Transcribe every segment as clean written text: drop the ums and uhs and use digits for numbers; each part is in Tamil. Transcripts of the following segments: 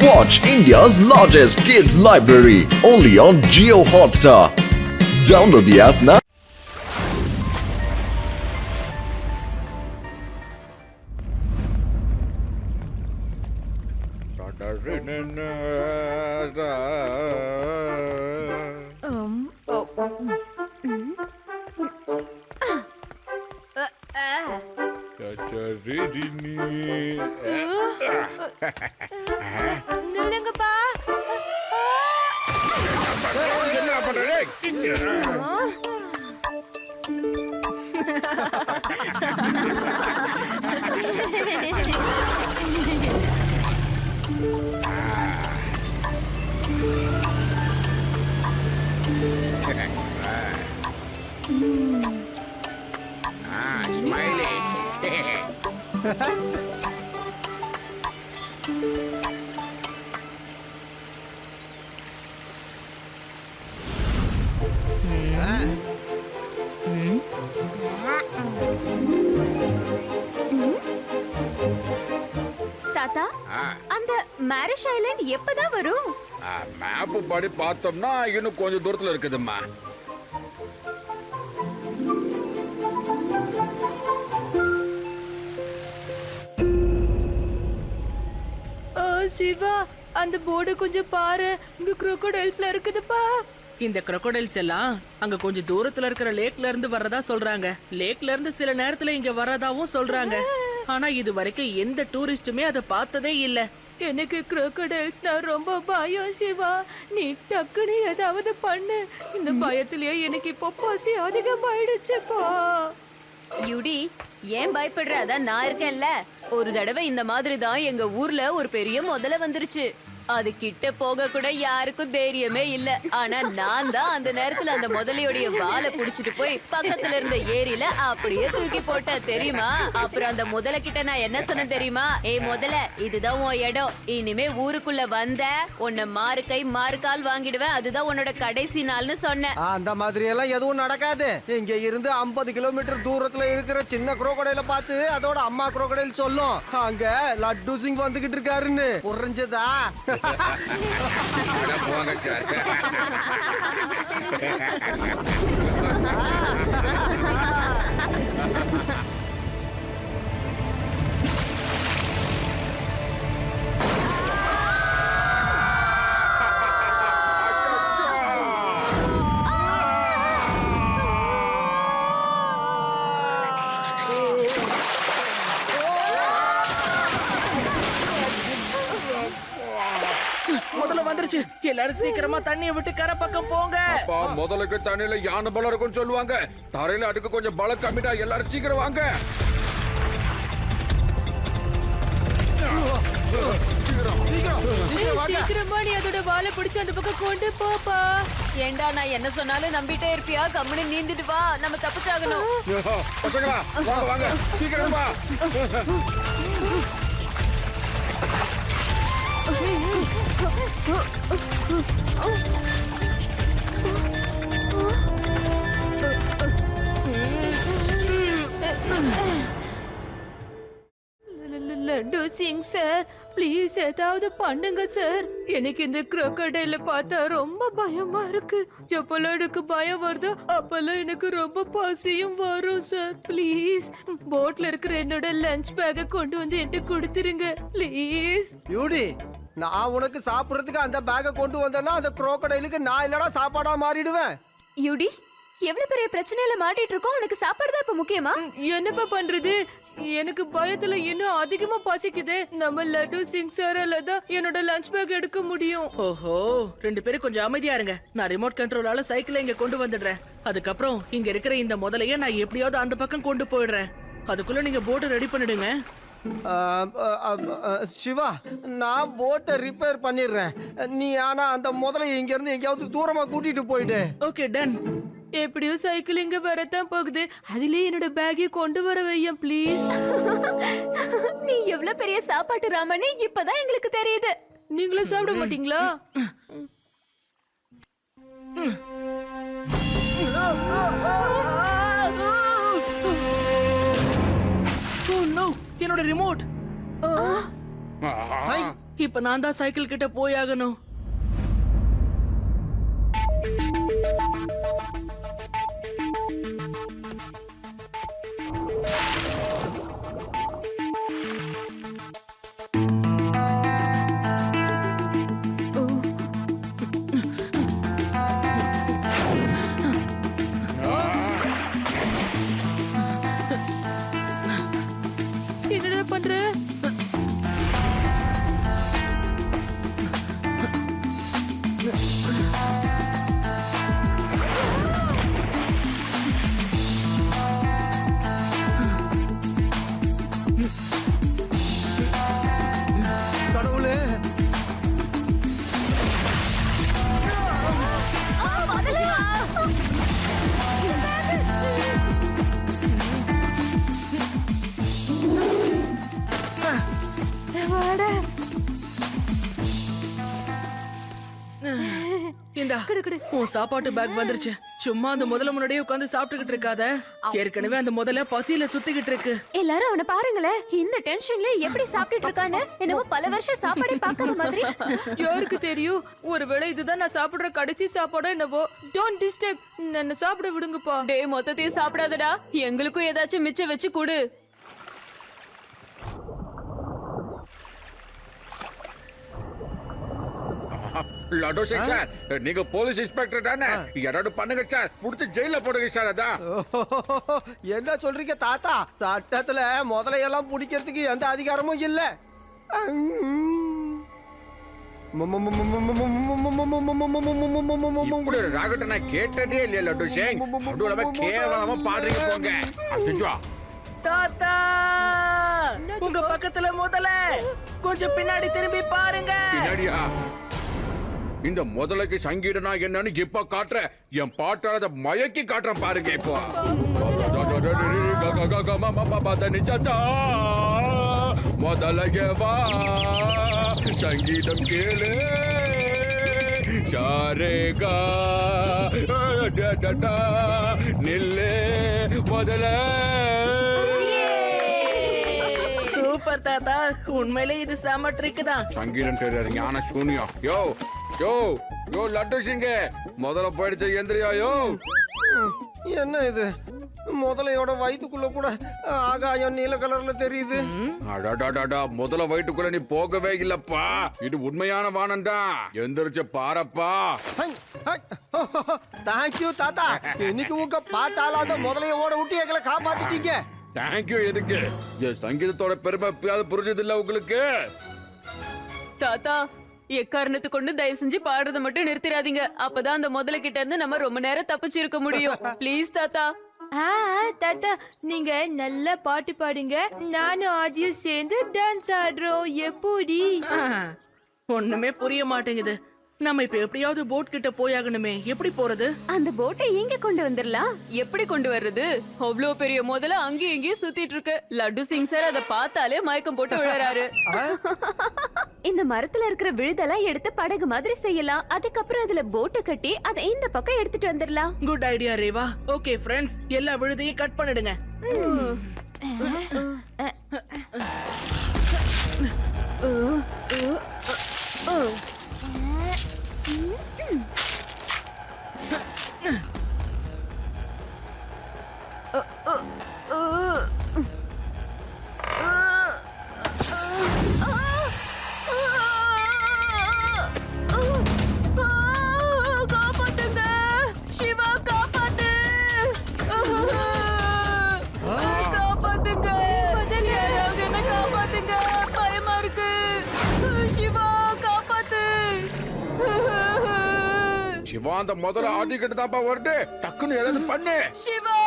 Watch India's largest kids library only on Jio Hotstar. Download the app now. நில்லுங்கப்பா. தாத்தா, அந்த மேரிஷ் ஐலாண்ட் எப்பதான் வரும்? மேப் படி பார்த்தோம்னா இன்னும் கொஞ்சம் தூரத்துல இருக்குதும்மா. சிவா, அந்த போர்டு கொஞ்சம் பாரு. இங்க crocodiles இருக்குதுப்பா. இந்த crocodiles எல்லாம் அங்க கொஞ்சம் தூரத்துல இருக்கிற லேக்ல இருந்து வர்றதா சொல்றாங்க. லேக்ல இருந்து சில நேரத்துல இங்க வர்றதாவும் சொல்றாங்க. ஆனா இது வரைக்கும் எந்த டூரிஸ்டுமே அதை பார்த்ததே இல்ல. எனக்கு crocodiles-னா ரொம்ப பயம் சிவா. நீ டக்குனு ஏதாவது பண்ணு. இந்த பயத்திலேயே எனக்கு இப்போ பசி அதிகமாயிடுச்சுப்பா. யுடி, ஏன் பயப்படுற? அதான் நான் இருக்கேன்ல. ஒரு தடவை இந்த மாதிரி தான் எங்க ஊர்ல ஒரு பெரிய முதலை வந்துருச்சு. அது கிட்ட போக கூட யாருக்கும் தைரியமே இல்ல. ஆனா நான் தான் அந்த நேரத்துல அந்த முதலையோடைய வாலை புடிச்சிட்டு போய் பக்கத்துல இருந்த ஏரியில அப்படியே தூக்கி போட்டேன் தெரியுமா? அப்புறம் அந்த முதலை கிட்ட நான் என்ன சொன்னேன் தெரியுமா? ஏய் முதலை, இதுதான் உன் இடம். இனிமே ஊருக்குள்ள வந்த உன்னை மாறு கை மாறு கால் வாங்கிடுவேன். அதுதான் உன்னோட கடைசி நாள்னு சொன்னேன். அந்த மாதிரி எல்லாம் எதுவும் நடக்காது. இங்க இருந்து 50 கிலோமீட்டர் தூரத்துல இருக்கிற சின்ன குரோக்கடைல பார்த்து அதோட அம்மா குரோக்கடைல் சொல்லும், அங்க லட்டு சிங் வந்துகிட்டு இருக்காருன்னு. புரிஞ்சதா? போங்க சார். முதல்ல வந்துருச்சு. எல்லாரும் சீக்கிரமா தண்ணியை விட்டு கரை பக்கம் போங்க. அப்பா, முதலுக்கு தண்ணியில யானை பலம் இருக்கும்னு சொல்லுவாங்க. தரையில அதுக்கு கொஞ்சம் பலம் கம்மிட்டா எல்லாரும் சீக்கிரம் வாங்க. சீக்கிரமா நீ அதோட வாலை பிடிச்சு அந்த பக்கம் கொண்டு போப்பா. ஏண்டா, நான் என்ன சொன்னாலும் நம்பிட்டே இருப்பியா? கம்முனு நீந்திட்டு வா, நம்ம தப்பிச்சாகணும். பசங்களா வாங்க வாங்க சீக்கிரம் வா. லட்டு சிங் சார், ப்ளீஸ் ஏதாவது பண்ணுங்க சார். எனக்கு இந்த crocodile பார்த்தா ரொம்ப பயமா இருக்கு. எப்பெல்லாம் எனக்கு பயம் வருதோ அப்பெல்லாம் எனக்கு ரொம்ப பசியும் வரும் சார். ப்ளீஸ் போட்ல இருக்கிற என்னோட லஞ்ச் பேக்கை கொண்டு வந்து என்கிட்ட கொடுத்துருங்க ப்ளீஸ். யூடி, நான் உனக்கு சாப்பிடுறதுக்கு அந்த பேக்கை கொண்டு வந்தேன்னா அந்த குரோக்கடைலுக்கு நான் இல்லடா சாப்பாடா மாறிடுவேன். யுடி, எவ்வளவு பெரிய பிரச்சனையில மாட்டிட்டு இருக்கோம். உனக்கு சாப்பாடு தான் இப்ப முக்கியமா? என்னப்பா பண்றது? எனக்கு பயத்துல இன்னும் அதிகமா பசிக்குது. நம்ம லட்டு சிங் சாரால தான் என்னோட லஞ்ச் பேக் எடுக்க முடியும். ஓஹோ, ரெண்டு பேரும் கொஞ்சம் அமைதியா இருங்க. நான் ரிமோட் கண்ட்ரோலால சைக்கிளை இங்க கொண்டு வந்துடுறேன். அதுக்கப்புறம் இங்க இருக்கிற இந்த முதலைய நான் எப்படியாவது அந்த பக்கம் கொண்டு போயிடுறேன். அதுக்குள்ள நீங்க போட்டை ரெடி பண்ணிடுங்க. சிவா, நான் போட்டை ரிப்பேர் பண்ணிடுறேன். நீ ஆனா அந்த முதல்ல இங்க இருந்து எங்கேயாவது தூரமா கூட்டிட்டு போயிடு. Okay, ton. எப்படியும் சைக்கிள் இங்க வரத்தான் போகுது. அதுலயே என்னோட பேக்கை கொண்டு வர வையன் ப்ளீஸ். நீ எவ்வளவு பெரிய சாப்பாட்டு ராமனே இப்பதான் எங்களுக்கு தெரியுது. நீங்களும் சாப்பிட மாட்டீங்களா? என்னோட ரிமோட். இப்ப நான் தான் சைக்கிள் கிட்ட போயாகணும். என்னடா பண்ற? கடவுளே, வாடா. இந்தா குடு, குடு. உன் சாப்பாட்டு பேக் வந்துருச்சு. சும்மா அந்த முதல்ல முன்னாடியே உட்காந்து சாப்பிட்டுக்கிட்டு இருக்காத. ஏற்கனவே அந்த முதல்ல பசியில சுத்திக்கிட்டு இருக்கு. எல்லாரும் அவனை பாருங்களேன், இந்த டென்ஷன்ல எப்படி சாப்பிட்டுட்டு இருக்கான்னு. என்னவோ பல வருஷம் சாப்பாடே பார்க்காத மாதிரி. யாருக்கு தெரியும், ஒருவேளை இதுதான் நான் சாப்பிடுற கடைசி சாப்பாடோ என்னவோ. டோன்ட் டிஸ்டர்ப், என்ன சாப்பிட விடுங்கப்பா. டேய், மொத்தத்தையும் சாப்பிடாதடா, எங்களுக்கும் ஏதாச்சும் மிச்சம் வச்சு கொடு. லட்டு சிங் சார், நீங்க போலீஸ் இன்ஸ்பெக்டர் தானே? யாராவது பண்ணுங்க சார், புடிச்சு ஜெயில போடுங்க சார். அதான் என்ன சொல்றீங்க தாத்தா? சட்டத்துல முதலையெல்லாம் பிடிக்கிறதுக்கு எந்த அதிகாரமும் இல்ல. இப்படி ஒரு ராகத்தை நான் கேட்டதே இல்லையா லட்டு சிங். நடுவுல கேவலமா பாடுறீங்க போங்க. அச்சச்சோ. தாத்தா, உங்க பக்கத்துல முதல்ல கொஞ்சம் பின்னாடி திரும்பி பாருங்க. பின்னாடியா? இந்த முதலைக்கு சங்கீதனா என்னன்னு இப்ப காட்டுற. என் பாட்டாளத மயக்கி காட்டுறேன் பாருங்க. இப்போ முதலைய வா, சங்கீதம் கேளு, சாரேகா நில்லு முதல. சூப்பர் தாத்தா, உண்மையிலே இது செம ட்ரிக் தான். சங்கீதம் தெரியாது, ஞான சூன்யம். யோ யோ யோ லட்டு சிங்க, முதல்ல போயிடுச்சு எந்திரியா. யோ என்ன இது? முதலையோட வயிற்றுக்குள்ள கூட ஆகாயம் நீல கலர்ல தெரியுது. அடாடாடாடா, முதல்ல வயிற்றுக்குள்ள நீ போகவே இல்லப்பா. இது உண்மையான வானம்டா. எந்திரிச்சு பாரப்பா. தேங்க்யூ தாத்தா, இன்னைக்கு உங்க பாட்டாளாத முதலையோட விட்டு எங்களை காப்பாத்திட்டீங்க. தேங்க்யூ. இருக்கு என் சங்கீதத்தோட பெருமை எப்பயாவது புரிஞ்சது இல்ல உங்களுக்கு? தாத்தா, எக்காரணத்து கொண்டு தயவு செஞ்சு பாடுறத மட்டும் நிறுத்திடாதீங்க. அப்பதான் அந்த முதல்ல கிட்ட இருந்து நம்ம ரொம்ப நேரம் தப்பிச்சிருக்க முடியும். ப்ளீஸ் தாத்தா. தாத்தா, நீங்க நல்ல பாட்டு பாடுங்க. நானும் ஆதியும் சேர்ந்து டான்ஸ் ஆடுறோம். எப்படி? ஒண்ணுமே புரிய மாட்டேங்குது. நம்ம இப்ப எப்படியாவது போட் கிட்ட போயாகணுமே. எப்படி போறது? அந்த போட்டை இங்க கொண்டு வந்துடலாம். எப்படி கொண்டு வர்றது? அவ்வளோ பெரிய முதல்ல அங்கேயும் இங்கேயும் சுத்திட்டு இருக்கு. லட்டு சிங் சார் அதை பார்த்தாலே மயக்கம் போட்டு விழறாரு. இந்த மரத்துல இருக்கிற விழுதெல்லாம் எடுத்து படகு மாதிரி செய்யலாம். அதுக்கப்புறம் அதுல போட்டை கட்டி அதை இந்த பக்கம் எடுத்துட்டு வந்துடலாம். Good idea Reva. Okay friends, எல்லா விழுதையும் கட் பண்ணிடுங்க. காப்பாத்துங்க, சிவா காப்பாத்து. காப்பாத்துங்க, யாராவது என்ன காப்பாத்துங்க, பயமா இருக்கு. சிவா காப்பாத்து. சிவா, அந்த முதல்ல ஆதிக்கிட்டு தான்ப்பா வருது. டக்குன்னு ஏதாவது பண்ணு. சிவா,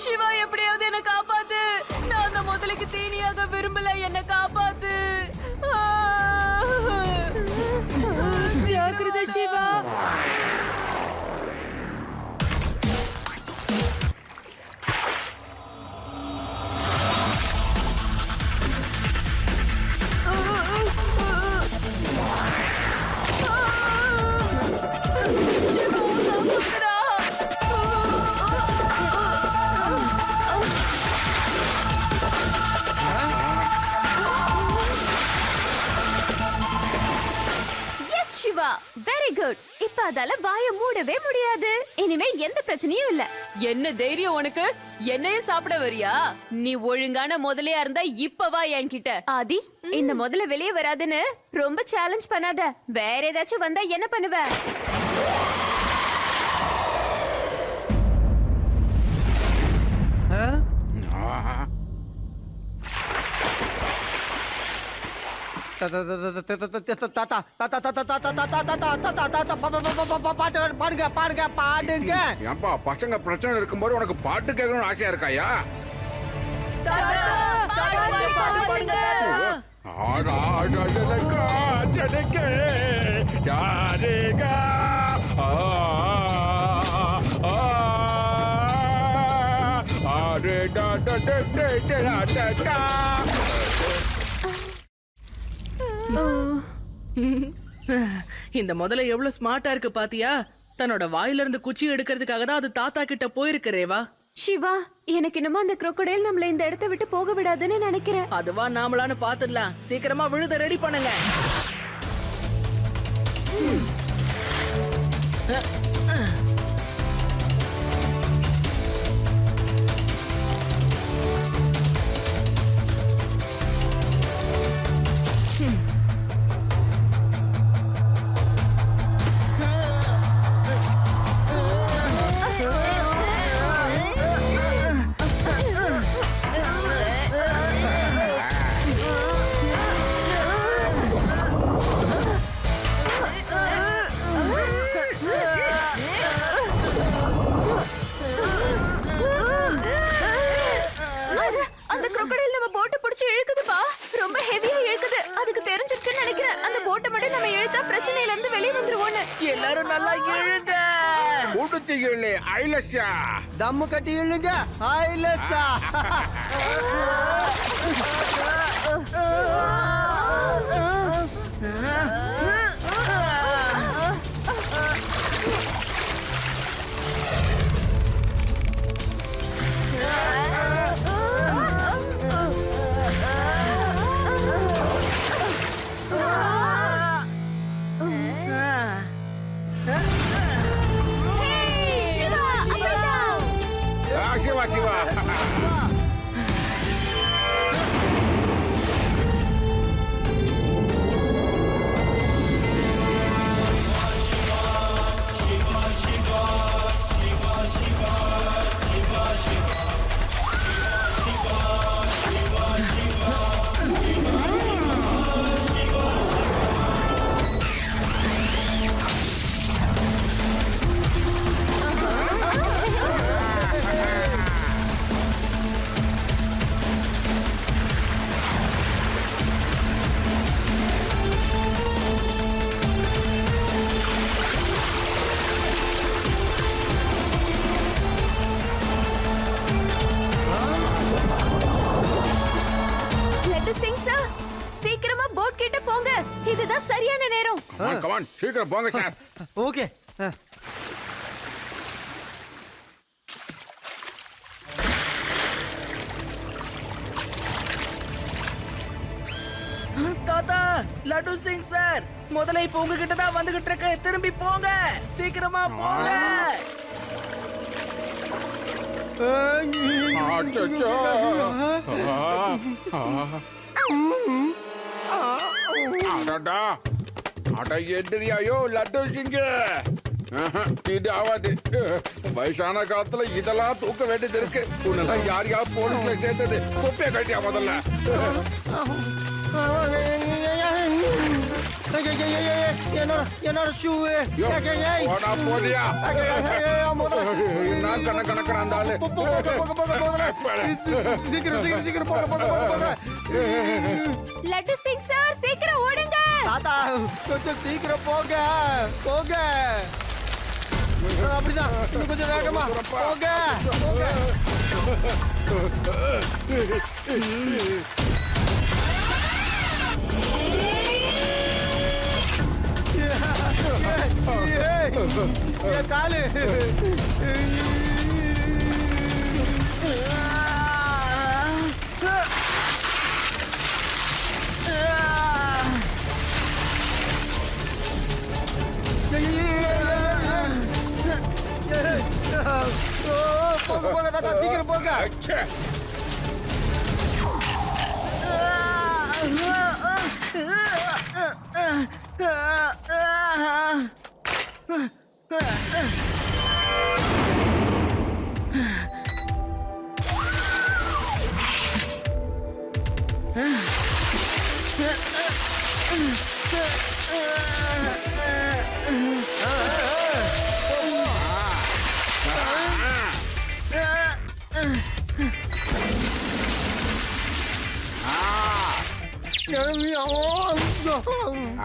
சிவா எப்படியாவது என்ன காப்பாத்து. நான் அந்த முதலுக்கு தீனியாக விரும்பல. என்ன காப்பாத்து. ஜாக்கிரதை சிவா. Siva, very good. இப்ப அதால வாய மூடவே முடியாது. இனிமே எந்த பிரச்சனையும் இல்ல. என்ன தைரியம் உனக்கு? என்னையும் சாப்பிட வரியா? நீ ஒழுங்கான முதலையா இருந்தா இப்ப வா என்கிட்ட. ஆதி, இந்த முதல்ல வெளியே வராதுன்னு ரொம்ப சேலஞ்ச் பண்ணாத. வேற ஏதாச்சும் வந்தா என்ன பண்ணுவ? பாடுங்க பாடுங்க பாடுங்க. ஏன்பா பசங்க பிரச்சனை இருக்கும்போது உனக்கு பாட்டு கேட்கணும்னு ஆசையா இருக்காயா? இந்த முதல்ல எவ்வளவு ஸ்மார்ட்டா இருக்கு பாத்தியா? தன்னோட வாயில இருந்து குச்சி எடுக்கிறதுக்காக தான் அது தாத்தா கிட்ட போயிருக்கு ரேவா. சிவா, எனக்கு என்னமோ அந்த crocodile நம்மள இந்த இடத்தை விட்டு போக விடாதுன்னு நினைக்கிறேன். அதுவா நாமளான்னு பாத்துடலாம். சீக்கிரமா விழுத ரெடி பண்ணுங்க. அந்த crocodile நம்ம போட்டை பிடிச்சு இழுக்குதுப்பா. ரொம்ப ஹெவியா இழுக்குது. அதுக்கு தெரிஞ்சிருச்சுன்னு நினைக்கிறேன். அந்த போட்டை மட்டும் நம்ம இழுத்தா பிரச்சனையில இருந்து வெளியே வந்துருவோன்னு. எல்லாரும் நல்லா இழுங்க. கூட்டுச்சிகளே ஐலஷா, தம்மு கட்டி இழுங்க. ஐலசா. சிவா சிவா. சீக்கிரமா போட் கிட்ட போங்க. இதுதான் சரியான நேரம். கமான் சீக்கிரம் போங்க சார். ஓகே. தாத்தா, லட்டு சிங் சார், முதல்ல இப்ப உங்ககிட்ட தான் வந்துகிட்டு இருக்கு. திரும்பி போங்க, சீக்கிரமா போங்க. அச்சச்சோ. அடடா, அட எதிரியாயோ லட்டு சிங்க. இது ஆவாது. வயசான காலத்துல இதெல்லாம் தூக்க வேண்டியது இருக்கு. உன்னெல்லாம் யார் யார் போலீஸ்ல சேர்த்தது? குப்பையை கட்டியா முதல்ல. என்னோட ஷூ. போதியா நான் கண கணக்கிற அந்த ஆளு. சீக்கிரம் சீக்கிரம் சீக்கிரம் போங்க போங்க போங்க. லட்டு சிங் சார், சீக்கிரம் ஓடுங்க. தாத்தா, கொஞ்சம் சீக்கிரம் போங்க போங்க. அப்படிதான், இன்னும் கொஞ்சம் வேகமா போங்க போங்க. காலு. போங்க போங்க தாத்தா சீக்கிரம் போங்க. அச்சே.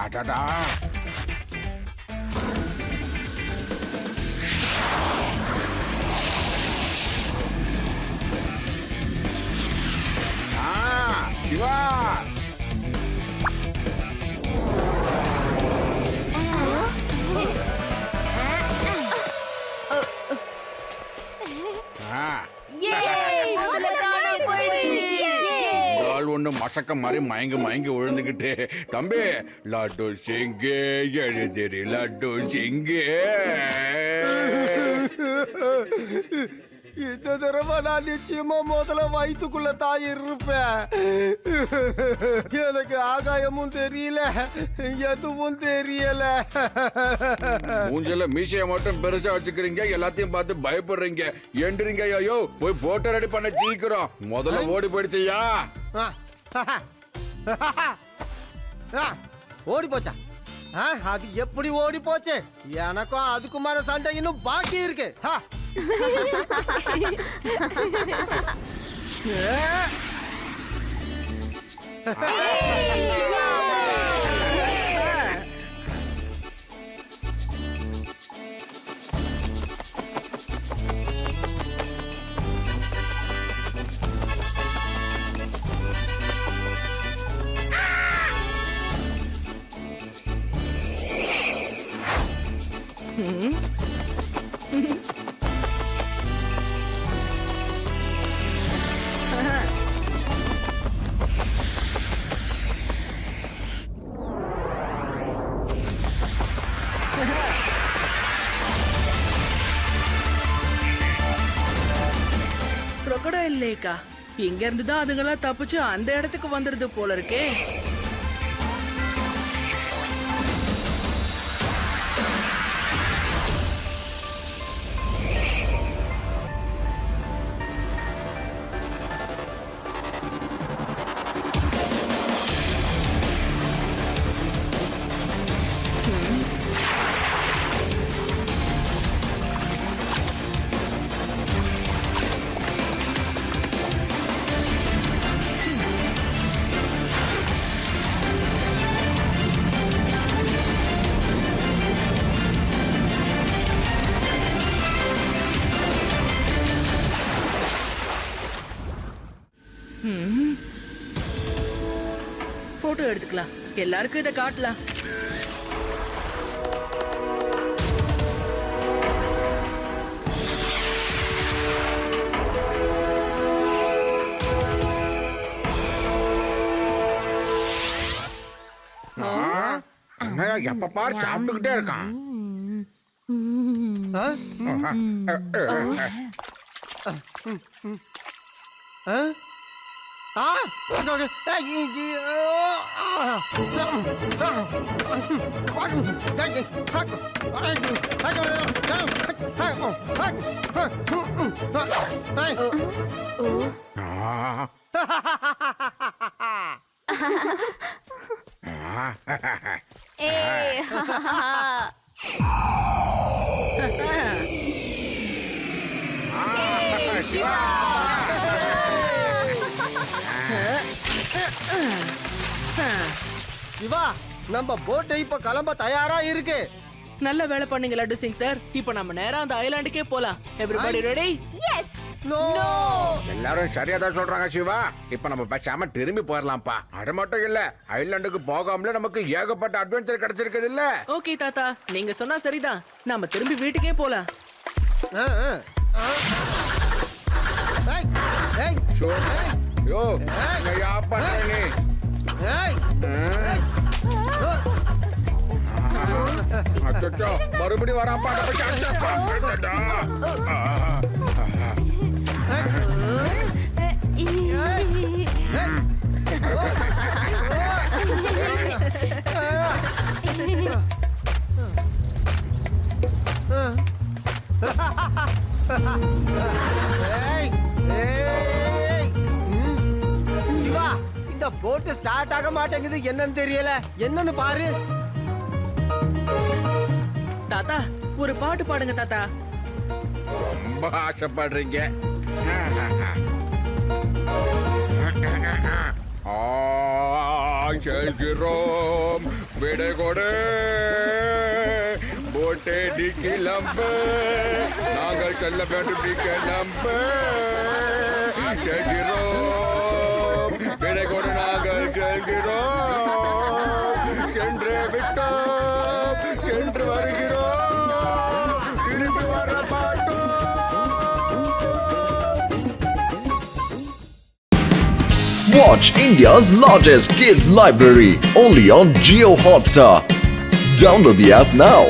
அடடா. சிவா. ஒண்ணு மசக்க மாதிரி மயங்கி விழுந்துகிட்டு தம்பி லட்டு சிங்கு எழுதிரி லட்டு சிங்கு. இந்த தடவை நான் நிச்சயமா முதல்ல வயிற்றுக்குள்ள தாய் இருப்பேன். எனக்கு ஆகாயமும் தெரியல எதுவும் தெரியல. மூஞ்சில மீசைய மட்டும் பெருசா வச்சுக்கிறீங்க, எல்லாத்தையும் பார்த்து பயப்படுறீங்க. என்றீங்க ஐயோ போய் போட்டோ ரெடி பண்ண சீக்கிரம். முதல்ல ஓடி போயிடுச்சியா? ஓடி போச்சா? அது எப்படி ஓடி போச்சு? எனக்கும் அதுக்குமான சண்டை இன்னும் பாக்கி இருக்கு. crocodile லேக்கா? இங்க இருந்து தான் அதுங்கெல்லாம் தப்பிச்சு அந்த இடத்துக்கு வந்துருது போல இருக்கே. போட்டோ எடுத்துக்கலாம், எல்லாருக்கும் இதை காட்டலாம். எப்ப பாரு சாப்பிட்டுக்கிட்டே இருக்கான். சிவா, நம்ம போட்டு இப்ப கிளம்ப தயாரா இருக்கு. நல்ல வேலை பண்ணீங்க லட்டு சிங் சார். இப்போ நம்ம நேரா அந்த ஐலாண்டுக்கே போலாம். Everybody ready? எஸ். நோ. எல்லாரும் சரியா தான் சொல்றாங்க சிவா. இப்ப நம்ம பேசாம திரும்பி போயிடலாம்ப்பா. அது மட்டும் இல்ல, ஐலாண்டுக்கு போகாமலே நமக்கு ஏகப்பட்ட அட்வென்ச்சர் கிடைச்சிருக்குது இல்ல. ஓகே தாத்தா, நீங்க சொன்னா சரிதான். நாம திரும்பி வீட்டுக்கே போலாம். யோ, யா பண்ற நீ? மறுபடியும் வராப்பா. ஏய், ஏய். சிவா, இந்த போட் ஸ்டார்ட் ஆக மாட்டேங்குது என்னன்னு தெரியல என்னன்னு பாரு தாத்தா ஒரு பாட்டு பாடுங்க தாத்தா. ரொம்ப ஆசைப்படுறீங்க. செல்கிறோம் விடை கொடு போட்டே டி கிளம்பு நாங்கள் செல்ல வேண்டும் டி கிளம்பு செல்கிறோம் விடை கொடு நாங்கள் செல்கிறோம் சென்று விட்டோம் சென்று வருகிறோம் திரும்பி வர மாட்டோம். Watch India's largest kids library only on Geo Hotstar. Download the app now.